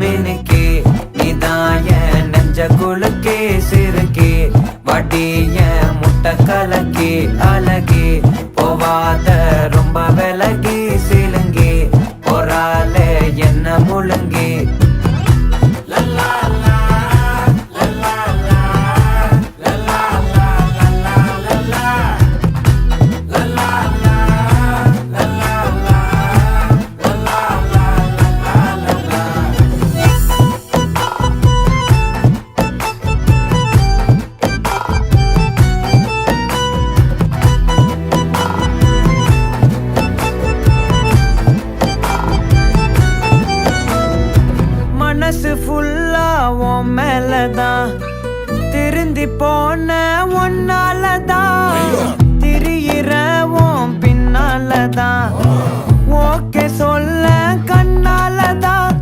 மினுக்கே நீதாய நெஞ்ச குலுக்கே சிறுக்கே வடிய முட்டை கலக்கே அழகே போவாத ரொம்ப விலகி சிலுங்கி பொறால என்ன முழுங்கி மனசு ஃபுல்லா உன் மேலதான் திருந்தி போன ஒன்னாலதான் திரியிற உன் பின்னாலதான் ஓகே சொல்ல கண்ணாலதான்